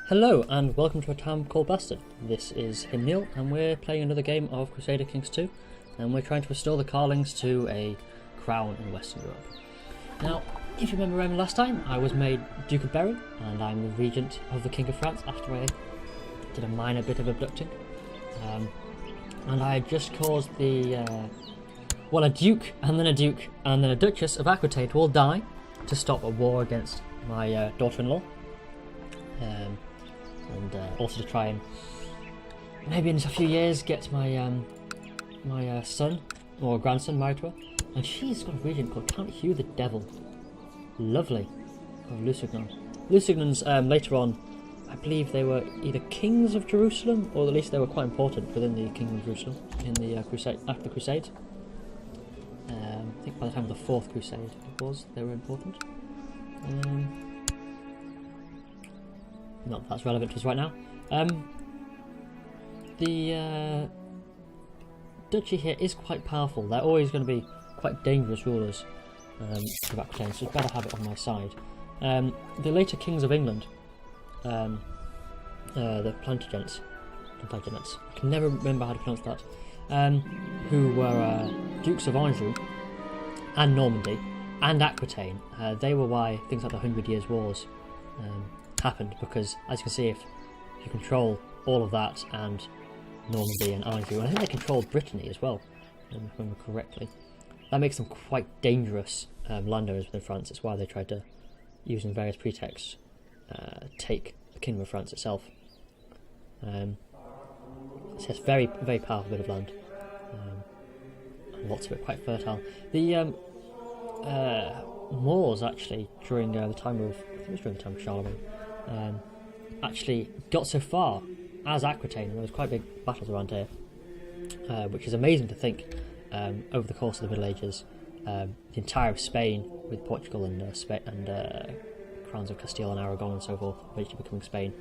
Hello and welcome to a town called Bastard. This is him Neill and we're playing another game of Crusader Kings II and we're trying to restore the Karlings to a crown in Western Europe. Now, if you remember last time, I was made Duke of Berry and I'm the regent of the King of France after I did a minor bit of abducting. And I just caused a duke and then a duchess of Aquitaine to all die to stop a war against my daughter-in-law. And also to try and maybe in a few years get my my son or grandson married to her. And she's got a regent called Count Hugh the Devil. Lovely. Of Lusignan. Lusignans later on, I believe they were either kings of Jerusalem or at least they were quite important within the Kingdom of Jerusalem in the crusade after the Crusade. I think by the time of the Fourth Crusade they were important. Not that that's relevant to us right now. The duchy here is quite powerful. They're always going to be quite dangerous rulers of Aquitaine, so it's better have it on my side. The later kings of England, the Plantagenets, I can never remember how to pronounce that, who were dukes of Anjou and Normandy and Aquitaine. They were why things like the 100 Years' Wars happened, because as you can see, if you control all of that and Normandy and Anjou, and I think they controlled Brittany as well, if I remember correctly, that makes them quite dangerous landowners within France. It's why they tried to, using various pretexts, take the Kingdom of France itself. So it's a very, very powerful bit of land, and lots of it quite fertile. The Moors actually, during the time of, I think it was during the time of Charlemagne, actually got so far as Aquitaine. There was quite big battles around here, which is amazing to think. Over the course of the Middle Ages, the entire of Spain, with Portugal and crowns of Castile and Aragon and so forth, eventually becoming Spain,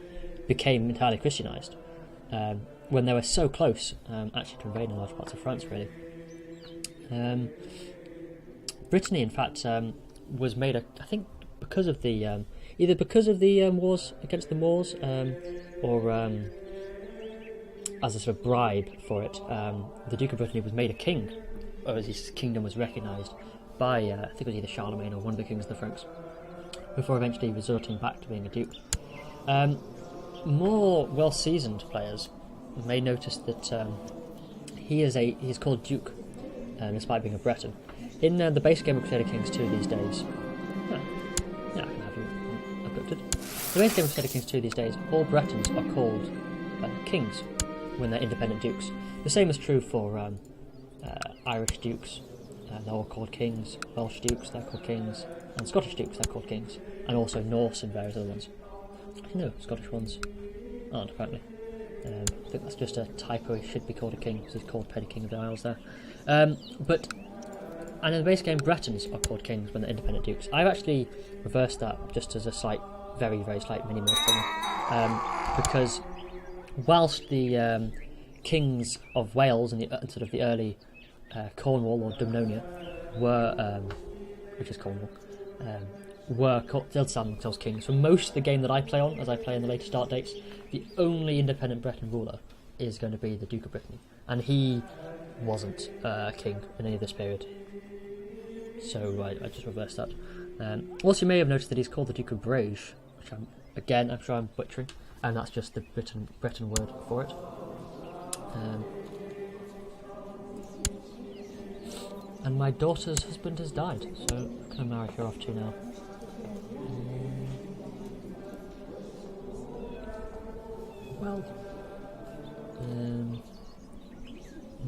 became entirely Christianized. When they were so close, actually, to invading large parts of France, really. Brittany, in fact, was made, I think, because of the either because of the wars against the Moors, or as a sort of bribe for it, the Duke of Brittany was made a king, or as his kingdom was recognised by, I think it was either Charlemagne or one of the kings of the Franks, before eventually resorting back to being a duke. More well-seasoned players may notice that he's called Duke, despite being a Breton. In the base game of Crusader Kings II these days, I can have you abducted. The base game of Crusader Kings II these days, all Bretons are called kings when they're independent dukes. The same is true for Irish dukes, they're all called kings. Welsh dukes, they're called kings. And Scottish dukes, they're called kings. And also Norse and various other ones. No, Scottish ones aren't, apparently. I think that's just a typo. He should be called a king because he's called Petty King of the Isles there. And in the base game, Bretons are called kings when they're independent dukes. I've actually reversed that just as a slight, very, very slight mini-mod for me. Because whilst the kings of Wales and sort of the early Cornwall or Dumnonia were, which is Cornwall, were still standing themselves kings. For most of the game that I play on, as I play in the later start dates, the only independent Breton ruler is going to be the Duke of Brittany, and he wasn't a king in any of this period. So I just reversed that. Also, you may have noticed that he's called the Duke of Brage, which I'm sure I'm butchering, and that's just the Breton word for it. And my daughter's husband has died, so I'm going to marry her off to now.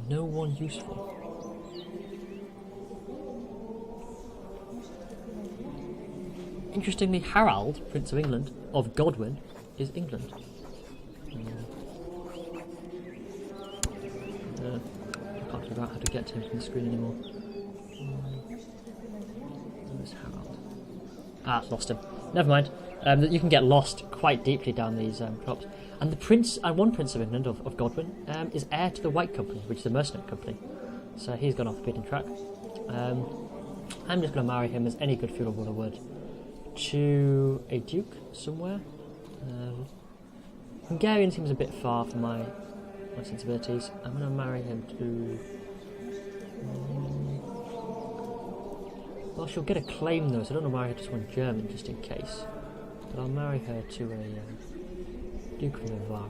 No one useful. Interestingly, Harold, Prince of England, of Godwin, is England. I can't figure out how to get to him from the screen anymore. Where's Harold? I've lost him. Never mind. You can get lost quite deeply down these plots. And one Prince of England, of Godwin, is heir to the White Company, which is a mercenary company. So he's gone off the beaten track. I'm just going to marry him as any good feudal ruler would to a duke somewhere. Hungarian seems a bit far for my sensibilities. I'm going to marry him to... well, she'll get a claim though, so I don't want to marry her to someone German just in case. But I'll marry her to a Duke of Navarra.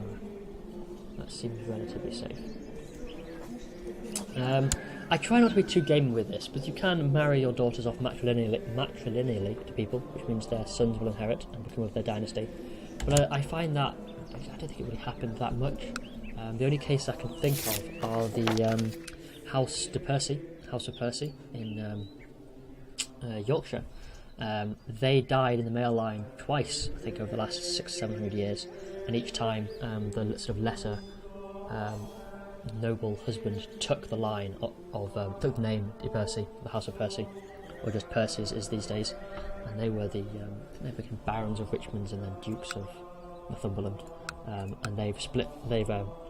That seems relatively safe. I try not to be too gaming with this, but you can marry your daughters off matrilineally to people, which means their sons will inherit and become of their dynasty. But I find that I don't think it really happened that much. The only case I can think of are the House of Percy in Yorkshire. They died in the male line twice, I think, over the last 600-700 years, and each time the sort of lesser noble husband took the line took the name de Percy, the House of Percy, or just Percy's is these days, and they were they became barons of Richmond and then dukes of Northumberland, and they've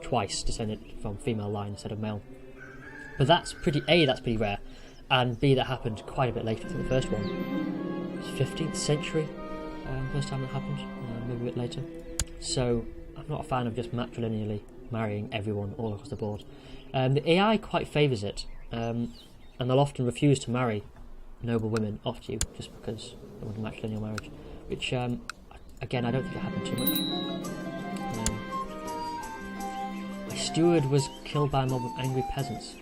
twice descended from female line instead of male. But that's pretty rare, and B, that happened quite a bit later. I think the first one was 15th century, first time that happened, maybe a bit later. So I'm not a fan of just matrilineally marrying everyone all across the board. The AI quite favours it, and they'll often refuse to marry noble women off to you just because they want a matrilineal marriage, which again I don't think it happened too much. My steward was killed by a mob of angry peasants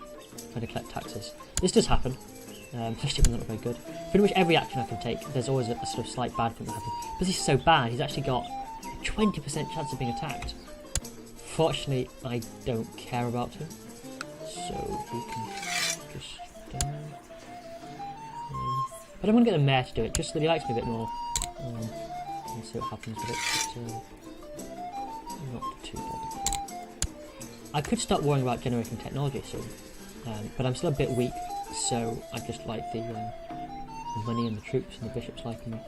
trying to collect taxes. This does happen, especially when they're not very good. Pretty much every action I can take, there's always a sort of slight bad thing that happens. But he's so bad, he's actually got a 20% chance of being attacked. Fortunately, I don't care about him, so we can just... but I'm going to get the mayor to do it, just so that he likes me a bit more. And see what happens with it, but not too bothered. I could start worrying about generating technology soon, but I'm still a bit weak, so I just like the money and the troops and the bishops liking me.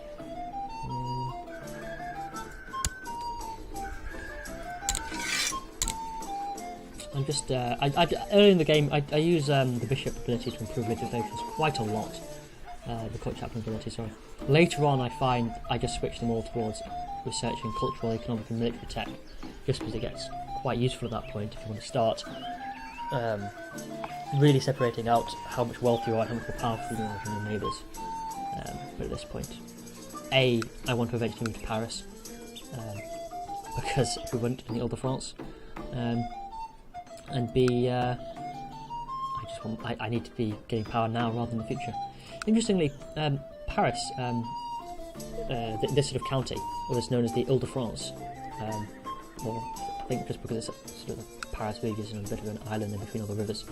I'm just early in the game I use the bishop ability to improve legislations quite a lot. The court chaplain ability, sorry. Later on I find I just switch them all towards researching cultural, economic and military tech, just because it gets quite useful at that point if you want to start really separating out how much wealth you are and how much more powerful you are than your neighbours. But at this point, A, I want to eventually move to Paris, because we went in the Ile-de-France, and B, I need to be getting power now rather than in the future. Interestingly, Paris, this sort of county, was known as the Ile-de-France, or I think just because it's sort of Paris is a bit of an island in between all the rivers.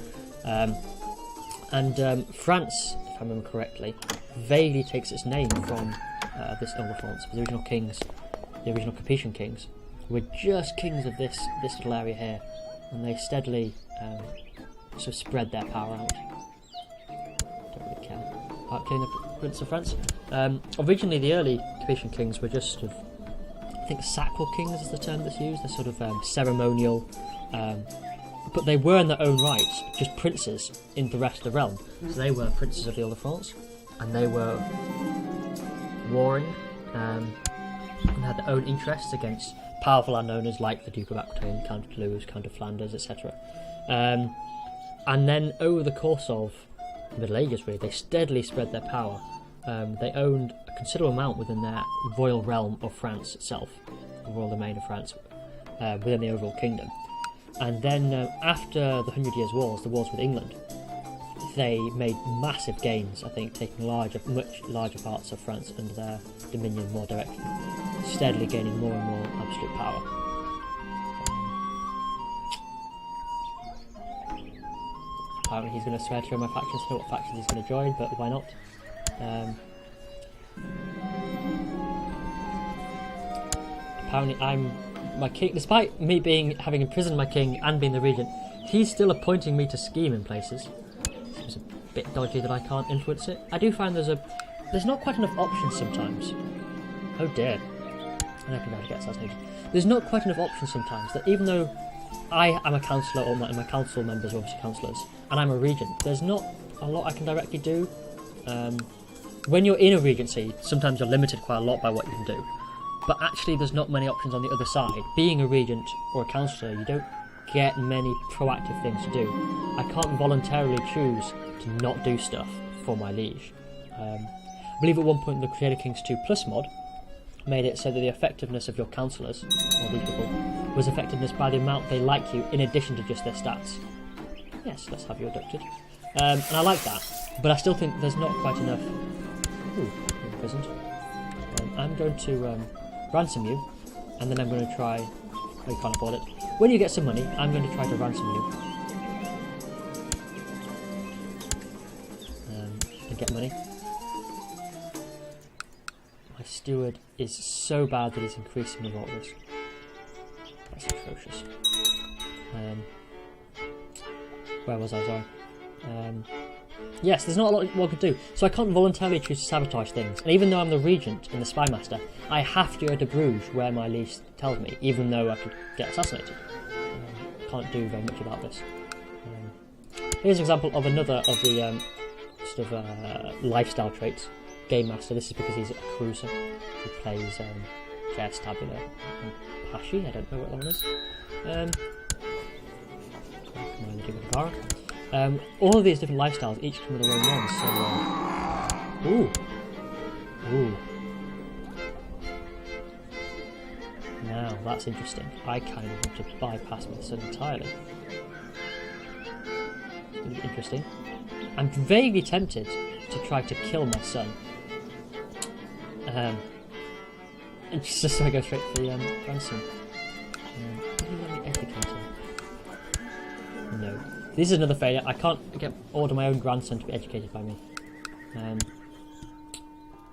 And France, if I remember correctly, vaguely takes its name from this Ile-de-France. The original kings, the original Capetian kings, were just kings of this little area here, and they steadily sort of spread their power out. Don't really care about killing the Prince of France. Originally, the early Capetian kings were just sort of, I think sacral kings is the term that's used. They're sort of ceremonial, but they were in their own right just princes in the rest of the realm. So they were princes of the Ile-de-France, and they were warring and had their own interests against powerful landowners like the Duke of Aquitaine, Count of Toulouse, Count of Flanders, etc. And then over the course of the Middle Ages, really, they steadily spread their power. They owned a considerable amount within their royal realm of France itself, the royal domain of France, within the overall kingdom. And then after the 100 Years' Wars, the wars with England, they made massive gains, I think, taking much larger parts of France under their dominion more directly, steadily gaining more and more absolute power. Apparently he's going to swear to join my faction, so I don't know what faction he's going to join, but why not? Apparently my king, despite me having imprisoned my king and being the regent, he's still appointing me to scheme in places. Seems a bit dodgy that I can't influence it. I do find there's not quite enough options sometimes. Oh dear. I don't know how to get assassinated. There's not quite enough options sometimes, that even though I am a councillor, or my council members are obviously councillors, and I'm a regent, there's not a lot I can directly do. When you're in a regency, sometimes you're limited quite a lot by what you can do. but actually there's not many options on the other side. Being a regent or a councillor, you don't get many proactive things to do. I can't voluntarily choose to not do stuff for my liege. I believe at one point the Crusader Kings II Plus mod made it so that the effectiveness of your councillors, or these people, was effectiveness by the amount they like you in addition to just their stats. Yes, let's have you abducted. And I like that, but I still think there's not quite enough. Ooh, you're imprisoned. I'm going to ransom you, and then I'm going to try. Oh, you can't afford it. When you get some money, I'm going to try to ransom you. And get money. My steward is so bad that he's increasing the rot risk. That's atrocious. Where was I? Sorry. Yes, there's not a lot more I could do. So I can't voluntarily choose to sabotage things. And even though I'm the regent and the spy master, I have to go to Bruges where my liege tells me, even though I could get assassinated. Can't do very much about this. Here's an example of another of the sort of lifestyle traits. Game master. This is because he's a cruiser who plays chess, tabula, and Pashi. I don't know what that one is. All of these different lifestyles each come with their own ones. So, ooh. Now that's interesting. I kind of want to bypass my son entirely. It's going to be interesting. I'm vaguely tempted to try to kill my son. It's just so I go straight for the ransom. Will you let me educate him? No. This is another failure. I can't order my own grandson to be educated by me.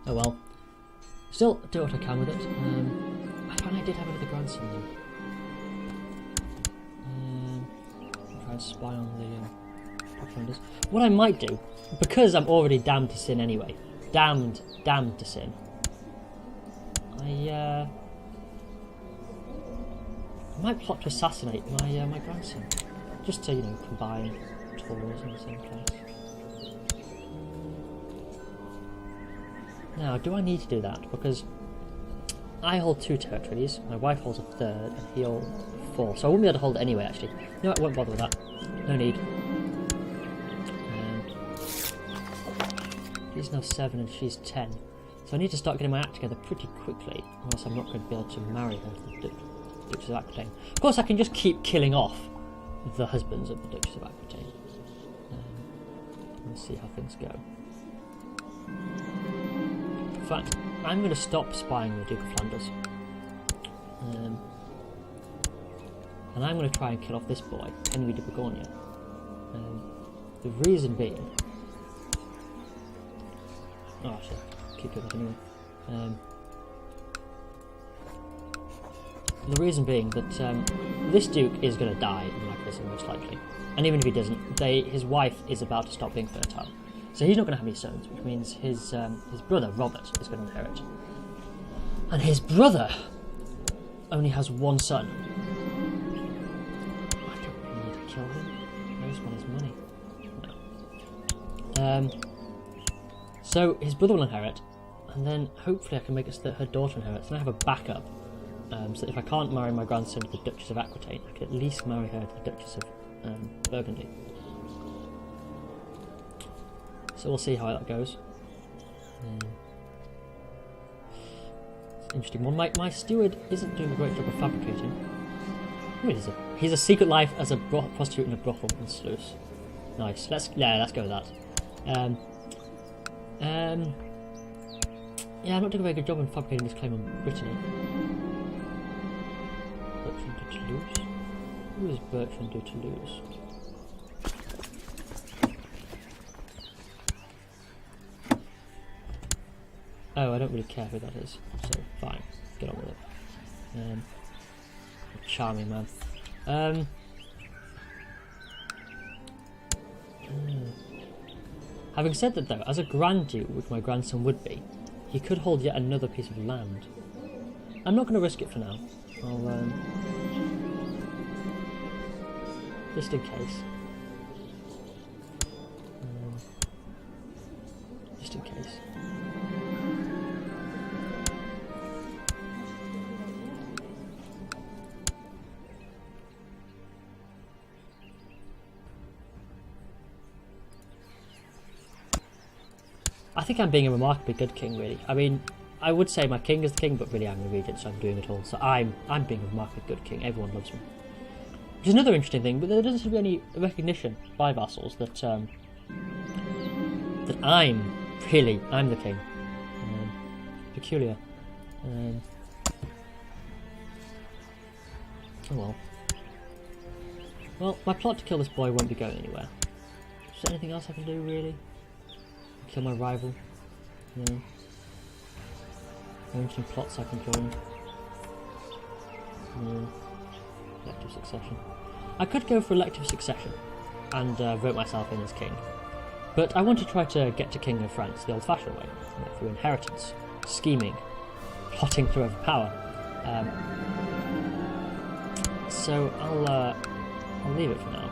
Oh well. Still do what I can with it. I find I did have another grandson though. I'll try and spy on the Pathfinders. What I might do, because I'm already damned to sin anyway. Damned to sin. I might plot to assassinate my grandson. Just to, combine tours in the same place. Now, do I need to do that? Because I hold 2 territories, my wife holds a 3rd, and he holds 4. So I wouldn't be able to hold it anyway, actually. No, I won't bother with that. No need. He's now 7 and she's 10. So I need to start getting my act together pretty quickly, or else I'm not going to be able to marry her to the Duchess of Aquitaine. Of course, I can just keep killing off the husbands of the Duchess of Aquitaine. Let's see how things go. In fact, I'm going to stop spying on the Duke of Flanders. And I'm going to try and kill off this boy, Henry de Bourgogne. The reason being... Oh, actually, I'll keep doing that anyway. The reason being that this Duke is going to die in my prison, most likely. And even if he doesn't, his wife is about to stop being fertile. So he's not going to have any sons, which means his brother, Robert, is going to inherit. And his brother only has 1 son. I don't really need to kill him. I just want his money. No. So his brother will inherit, and then hopefully I can make it so that her daughter inherits, and I have a backup. So that if I can't marry my grandson to the Duchess of Aquitaine, I can at least marry her to the Duchess of Burgundy. So we'll see how that goes. It's an interesting one. My steward isn't doing a great job of fabricating. He's a secret life as a prostitute in a brothel in Sluice. Nice. Let's go with that. Yeah, I'm not doing a very good job in fabricating this claim on Brittany. Bertrand de Toulouse? Who is Bertrand de Toulouse? Oh, I don't really care who that is, so fine, get on with it. Charming man. Having said that though, as a Grand Duke, which my grandson would be, he could hold yet another piece of land. I'm not going to risk it for now. I'll, just in case. Just in case. I think I'm being a remarkably good king, really. I mean, I would say my king is the king, but really I'm the regent, so I'm doing it all. So I'm being a remarkably good king. Everyone loves me. Which is another interesting thing, but there doesn't seem to be any recognition by vassals that that I'm the king. Peculiar. Oh well. Well, my plot to kill this boy won't be going anywhere. Is there anything else I can do, really? Kill my rival? No. Any plots I can join? No. Elective succession. I could go for elective succession and vote myself in as king. But I want to try to get to King of France the old-fashioned way, through inheritance, scheming, plotting to overpower. So I'll leave it for now.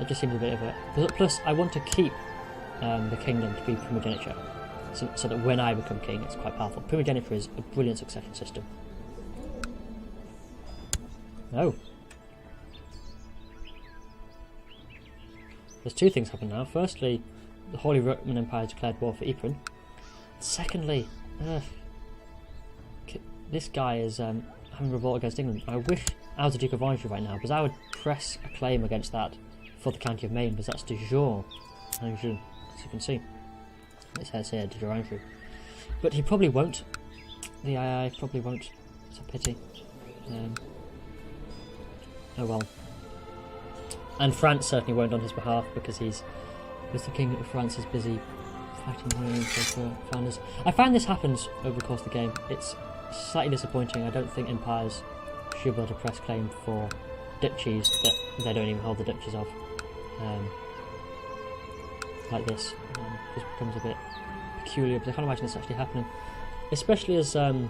It just seems a bit of a... Plus, I want to keep the kingdom to be primogeniture, so that when I become king, it's quite powerful. Primogeniture is a brilliant succession system. Oh. There's two things happen now. Firstly, the Holy Roman Empire has declared war for Ypres. Secondly, this guy is having a revolt against England. I wish I was the Duke of Anjou right now, because I would press a claim against that for the County of Maine, because that's de jure Anjou, as you can see. It says here, de jure Anjou. But he probably won't. The II probably won't. It's a pity. Oh well. And France certainly won't on his behalf, because the King of France is busy fighting for Flanders. I find this happens over the course of the game. It's slightly disappointing. I don't think empires should be able to press claim for duchies that they don't even hold the duchies of. Like this. Just becomes a bit peculiar, but I can't imagine this actually happening. Especially as there's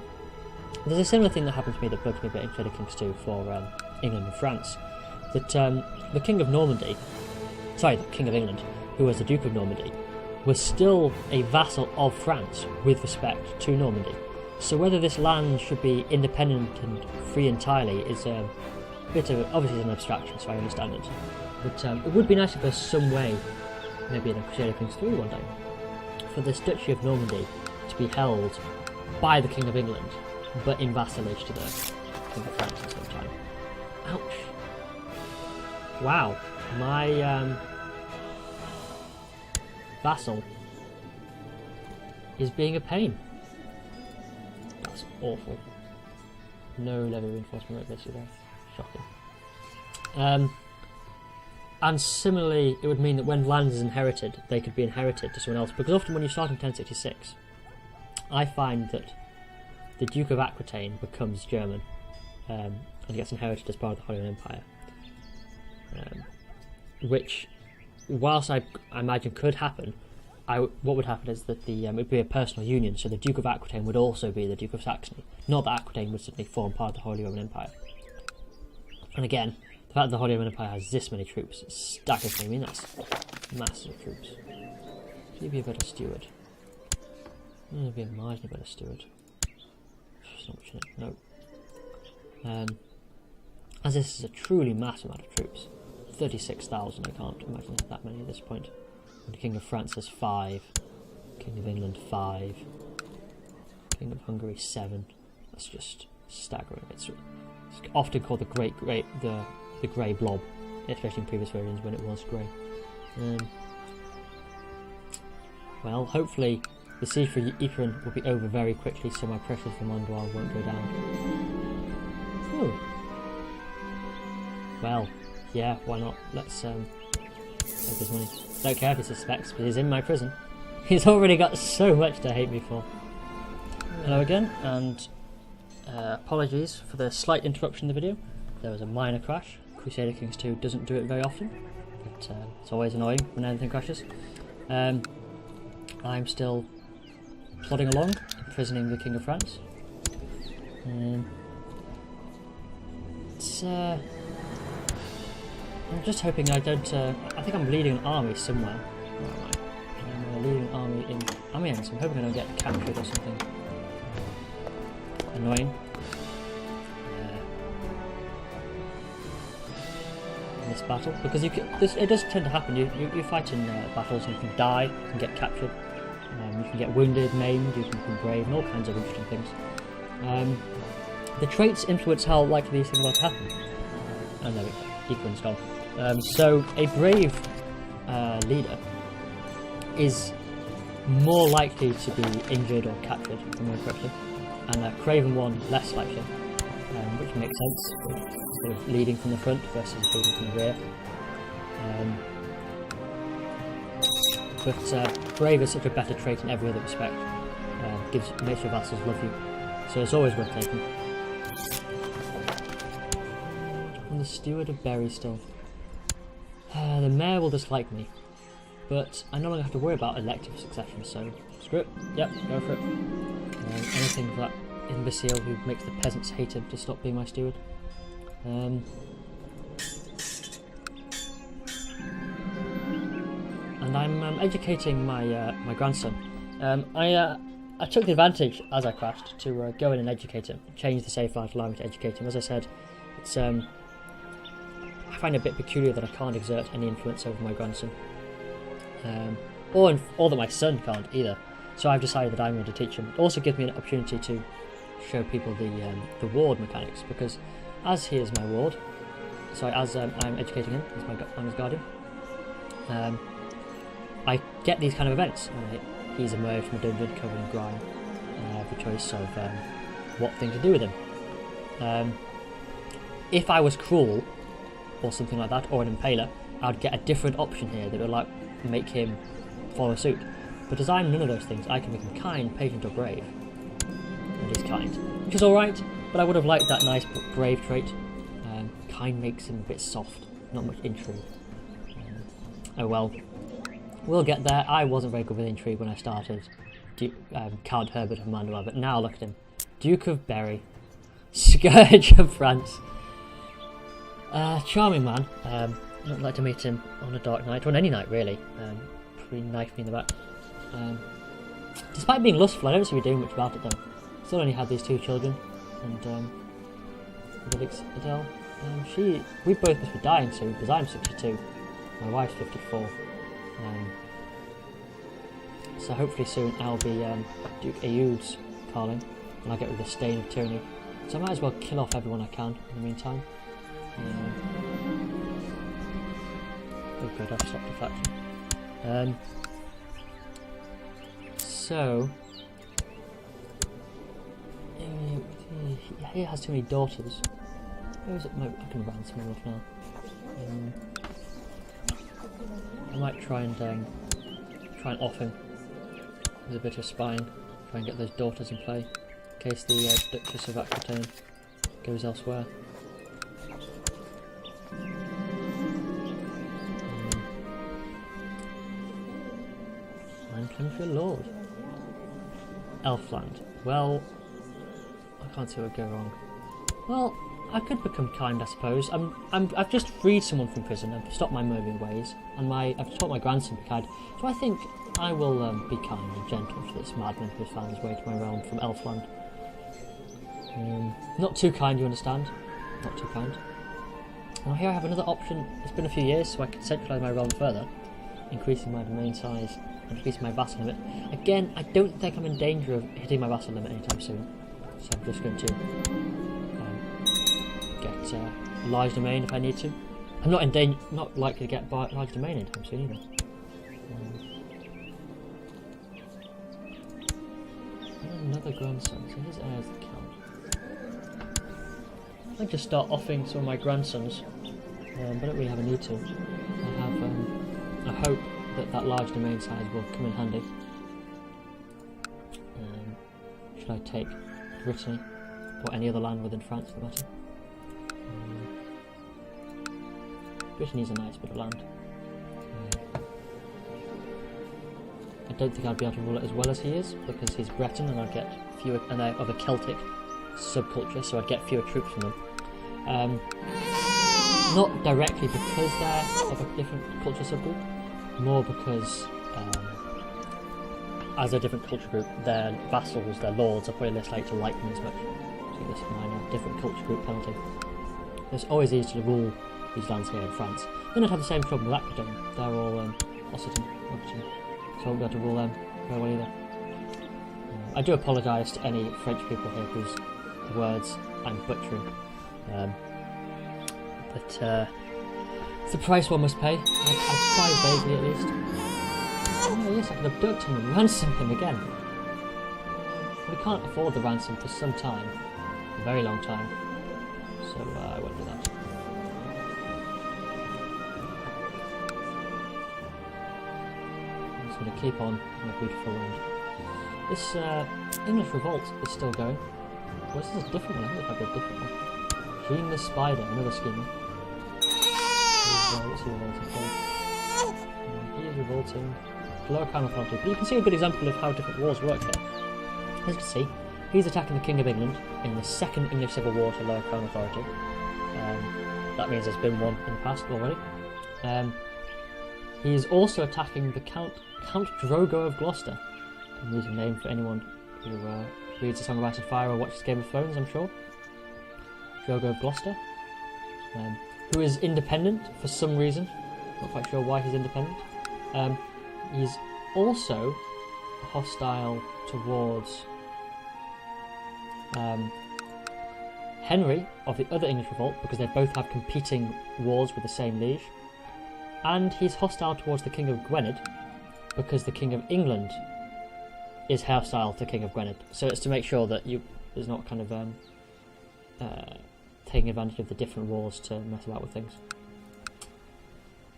a similar thing that happened to me that bugs me a bit in Crusader Kings II for England and France. That the King of Normandy, sorry, the King of England, who was the Duke of Normandy, was still a vassal of France with respect to Normandy. So whether this land should be independent and free entirely is a bit of, obviously it's an abstraction, so I understand it. But it would be nice if there's some way, maybe in a Crusader Kings III one day, for this Duchy of Normandy to be held by the King of England, but in vassalage to the King of France at the same time. Ouch. Wow, my vassal is being a pain. That's awful. No levy reinforcement rate basically there. Shocking. And similarly, it would mean that when land is inherited, they could be inherited to someone else. Because often when you start in 1066, I find that the Duke of Aquitaine becomes German and gets inherited as part of the Holy Roman Empire. Which, whilst I imagine could happen, what would happen is that it would be a personal union, so the Duke of Aquitaine would also be the Duke of Saxony. Not that Aquitaine would suddenly form part of the Holy Roman Empire. And again, the fact that the Holy Roman Empire has this many troops staggers me. I mean, that's massive troops. Should he be a better steward? He'd be a marginally better steward. It's not much in it. No. As this is a truly massive amount of troops. 36,000, I can't imagine there's that many at this point. And the King of France has 5. King of England 5. King of Hungary 7. That's just staggering. It's often called the grey blob, especially in previous versions when it was grey. Well, hopefully the siege for Ypres will be over very quickly, so my pressures for Mondoir won't go down. Oh. Well, yeah, why not? Let's take his money. Don't care if he suspects, but he's in my prison. He's already got so much to hate me for. Hello again, and apologies for the slight interruption in the video. There was a minor crash. Crusader Kings II doesn't do it very often, but it's always annoying when anything crashes. I'm still plodding along, imprisoning the King of France. I'm just hoping I don't... I think I'm leading an army somewhere. Where am I? I'm leading an army in Amiens, so I'm hoping I don't get captured or something annoying. this battle, because it does tend to happen. You fight in battles and you can die, you can get captured, you can get wounded, maimed, you can become brave, and all kinds of interesting things. The traits influence how likely these things are to happen. Oh no, Equin's gone. So a brave leader is more likely to be injured or captured, if I remember correctly, and a craven one less likely, which makes sense, sort of leading from the front versus leading from the rear. But brave is such a better trait in every other respect. Makes your vassals love you, so it's always worth taking. And the steward of Berry still. The mayor will dislike me, but I no longer have to worry about elective succession, so screw it. Yep, go for it. Anything for that imbecile who makes the peasants hate him to stop being my steward. And I'm educating my my grandson. I took the advantage as I crashed to go in and educate him, change the save file to allow me to educate him. As I said, it's I find it a bit peculiar that I can't exert any influence over my grandson, or that my son can't either. So I've decided that I'm going to teach him. It also gives me an opportunity to show people the ward mechanics, because as he is my ward, sorry, as I'm educating him, I'm his guardian, I get these kind of events. He's emerged from a dungeon covered in grime, and I have the choice of what thing to do with him. If I was cruel, or something like that, or an impaler, I'd get a different option here that would make him follow suit. But as I'm none of those things, I can make him kind, patient, or brave. And he's kind, which is alright, but I would have liked that nice brave trait. Kind makes him a bit soft, not much intrigue. Oh well, we'll get there. I wasn't very good with intrigue when I started Count Herbert of Mandois, but now look at him. Duke of Berry, Scourge of France. Charming man. I'd like to meet him on a dark night, or on any night really. Probably knife me in the back. Despite being lustful, I don't seem to be doing much about it though. Still only had these two children, and Felix Adele. We both must be dying soon, because I'm 62. My wife's 54. So hopefully soon I'll be Duke Ayud's Karling, and I'll get rid of the stain of tyranny. So I might as well kill off everyone I can in the meantime. Oh good, I've stopped a faction. So he has too many daughters. Where is it? I can ransom him off now. I might try and off him with a bit of spine. Try and get those daughters in play, in case the Duchess of Aquitaine goes elsewhere. I'm claiming for a lord. Elfland. Well, I can't see what would go wrong. Well, I could become kind, I suppose. I've just freed someone from prison and stopped my murdering ways, and I've taught my grandson to be kind. So I think I will be kind and gentle to this madman who has found his way to my realm from Elfland. Not too kind, you understand? Not too kind. Now here I have another option. It's been a few years, so I can centralise my realm further, increasing my domain size and increasing my vassal limit. Again, I don't think I'm in danger of hitting my vassal limit anytime soon, so I'm just going to get a large domain if I need to. I'm not likely to get large domain anytime soon either. Another grandson, so his heir's the count. I might just start offing some of my grandsons, but I don't really have a need to. I hope that large domain size will come in handy. Should I take Brittany, or any other land within France for that matter? Brittany's a nice bit of land. I don't think I'd be able to rule it as well as he is, because he's Breton and I'd get fewer, and they're of a Celtic subculture, so I'd get fewer troops from them. Not directly because they're of a different culture subgroup, more because as a different culture group, their vassals, their lords, are probably less likely to like them as much. So this minor different culture group penalty. It's always easy to rule these lands here in France, then I'd have the same trouble with Aquitaine. They're all Occitan, so I won't be able to rule them very well either. I do apologise to any French people here whose words I'm butchering, but it's the price one must pay. I try vaguely at least. Oh yes, I can abduct him and ransom him again. We can't afford the ransom for some time, a very long time, so I won't do that. I'm just going to keep on my beautiful land. This English revolt is still going. Well, this is a different one. I think it might be a different one. Jean the Spider, another schemer. What's he revolting for? He is revolting. Lower Crown Authority. But you can see a good example of how different wars work here. As you can see, he's attacking the King of England in the Second English Civil War to Lower Crown Authority. That means there's been one in the past already. He is also attacking the Count Drogo of Gloucester. I'm using a name for anyone who reads A Song of Ice and Fire or watches Game of Thrones, I'm sure. Drogo of Gloucester, who is independent for some reason. Not quite sure why he's independent. He's also hostile towards Henry of the other English revolt, because they both have competing wars with the same liege. And he's hostile towards the King of Gwynedd, because the King of England is hostile to King of Gwynedd. So it's to make sure that there's not kind of taking advantage of the different wars to mess about with things.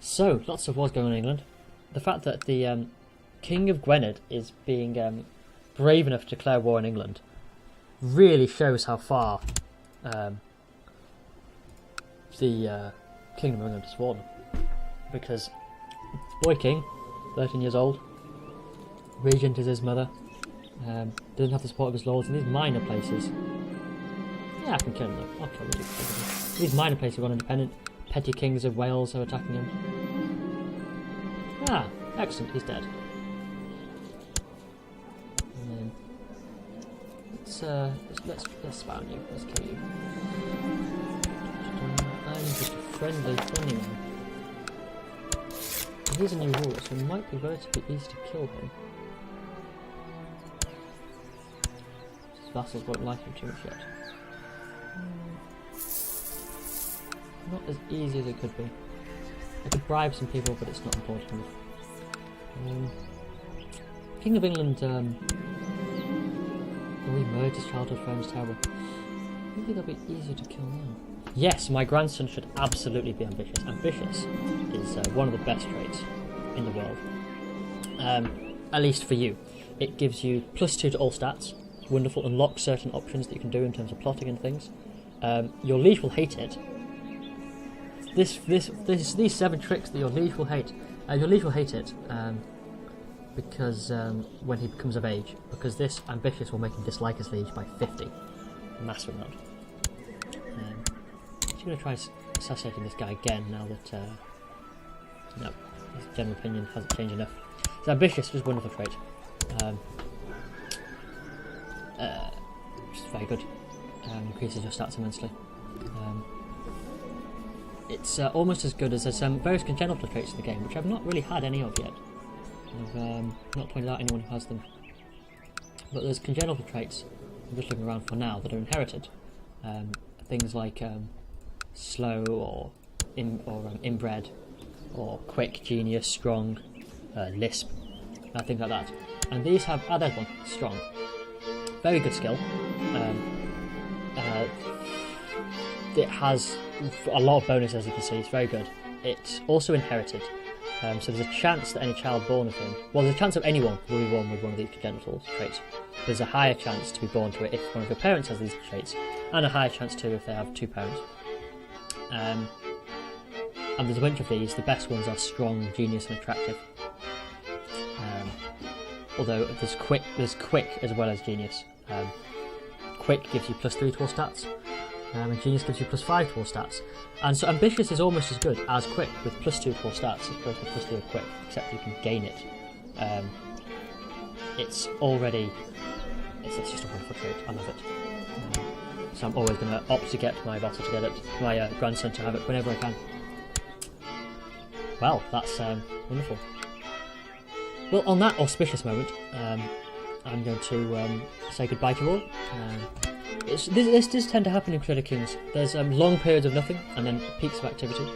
So, lots of wars going on in England. The fact that the King of Gwynedd is being brave enough to declare war on England really shows how far the Kingdom of England has fallen. Because boy king, 13 years old, regent is his mother, doesn't have the support of his lords in these minor places. Yeah, I can kill him though. I'll kill him. These minor places are independent. Petty kings of Wales are attacking him. Ah, excellent, he's dead. And then let's spawn you. Let's kill you. I'm just a friendly one. Here's a new ruler, so it might be relatively easy to kill him. His vassals won't like him too much yet. Not as easy as it could be. I could bribe some people, but it's not important enough. King of England, he murdered his childhood friends, terrible. Maybe they'll be easier to kill now. Yes, my grandson should absolutely be ambitious. Ambitious is one of the best traits in the world. At least for you. It gives you +2 to all stats. It's wonderful. Unlocks certain options that you can do in terms of plotting and things. Your liege will hate it. These 7 tricks that your liege will hate. Your liege will hate it because when he becomes of age, because this ambitious will make him dislike his liege by 50, massive amount. I'm going to try assassinating this guy again now that no, his general opinion hasn't changed enough. He's ambitious, which is a wonderful trait. Which is very good. Increases your stats immensely. It's almost as good as there's various congenital traits in the game, which I've not really had any of yet. I've not pointed out anyone who has them. But there's congenital traits I'm just looking around for now that are inherited. Things like slow or inbred, or quick, genius, strong, lisp, things like that. And these have there's one, strong. Very good skill. It has a lot of bonuses, as you can see. It's very good. It's also inherited, so there's a chance that any child born of him, well, there's a chance of anyone will be born with one of these congenital traits. There's a higher chance to be born to it if one of your parents has these traits, and a higher chance too if they have 2 parents. And there's a bunch of these. The best ones are strong, genius, and attractive. Although there's quick as well as genius. Quick gives you +3 to all stats, and genius gives you +5 to all stats. And so ambitious is almost as good as quick, with +2 to all stats as opposed to +3 of quick, except you can gain it. It's just a wonderful trait. I love it. So I'm always going to opt to get my vassal to get it, my grandson to have it whenever I can. Well, that's wonderful. Well, on that auspicious moment, I'm going to say goodbye to you all. This does tend to happen in Crusader Kings. There's long periods of nothing, and then peaks of activity.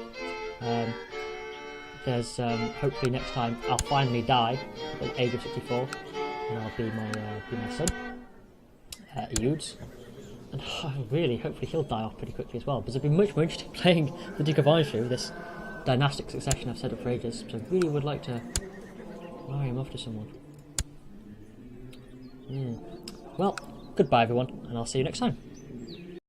There's hopefully next time I'll finally die at the age of 64, and I'll be my son, Eudes. And really, hopefully he'll die off pretty quickly as well, because it'd be much more interesting playing the Duke of Orange with this dynastic succession I've set up for ages. So I really would like to marry him off to someone. Well, goodbye everyone, and I'll see you next time.